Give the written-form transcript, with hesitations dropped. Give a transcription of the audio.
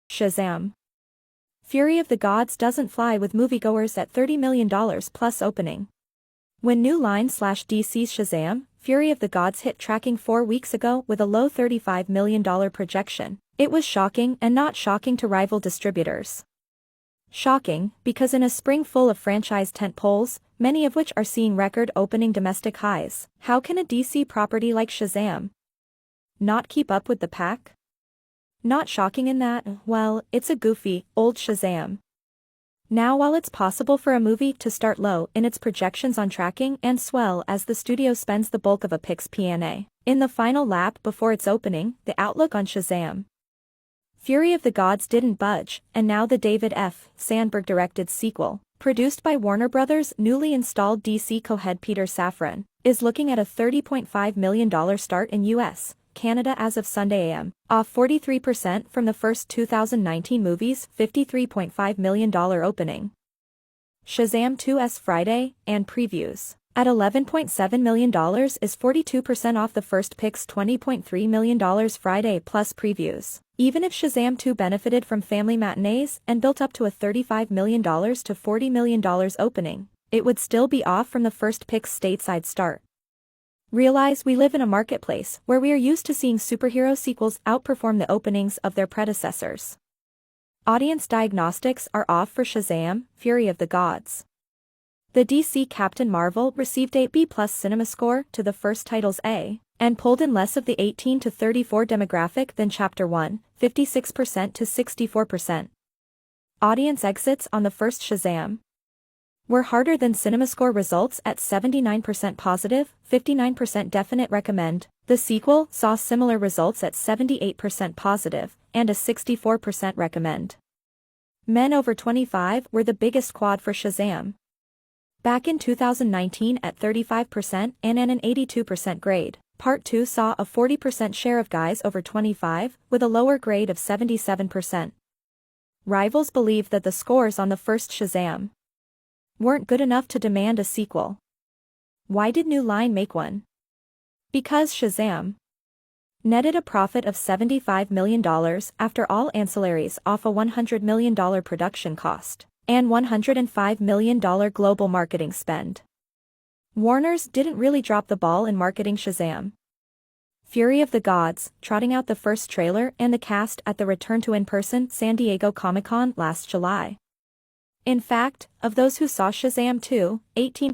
Shazam. Fury of the Gods doesn't fly with moviegoers at $30 million plus opening. When New Line/DC's Shazam, Fury of the Gods hit tracking 4 weeks ago with a low $35 million projection, it was shocking and not shocking to rival distributors. Shocking, because in a spring full of franchise tentpoles, many of which are seeing record-opening domestic highs, how can a DC property like Shazam not keep up with the pack? Not shocking in that, well, it's a goofy, old Shazam. Now while it's possible for a movie to start low in its projections on tracking and swell as the studio spends the bulk of a pic's P&A, in the final lap before its opening, the outlook on Shazam. Fury of the Gods didn't budge, and now the David F. Sandberg-directed sequel, produced by Warner Bros.' newly installed DC co-head Peter Safran, is looking at a $30.5 million start in US, Canada as of Sunday AM, off 43% from the first 2019 movie's $53.5 million opening. Shazam 2's Friday, and previews, at $11.7 million is 42% off the first pick's $20.3 million Friday plus previews. Even if Shazam 2 benefited from family matinees and built up to a $35 million to $40 million opening, it would still be off from the first pick's stateside start. Realize we live in a marketplace where we are used to seeing superhero sequels outperform the openings of their predecessors. Audience diagnostics are off for Shazam, Fury of the Gods. The DC Captain Marvel received a B+ cinema score to the first title's A, and pulled in less of the 18 to 34 demographic than Chapter 1, 56% to 64%. Audience exits on the first Shazam were harder than CinemaScore results at 79% positive, 59% definite recommend. The sequel saw similar results at 78% positive, and a 64% recommend. Men over 25 were the biggest quad for Shazam, back in 2019 at 35% and an 82% grade. Part 2 saw a 40% share of guys over 25, with a lower grade of 77%. Rivals believe that the scores on the first Shazam weren't good enough to demand a sequel. Why did New Line make one? Because Shazam netted a profit of $75 million after all ancillaries off a $100 million production cost, and $105 million global marketing spend. Warner's didn't really drop the ball in marketing Shazam. Fury of the Gods, trotting out the first trailer and the cast at the return to in-person San Diego Comic-Con last July. In fact, of those who saw Shazam 2, 18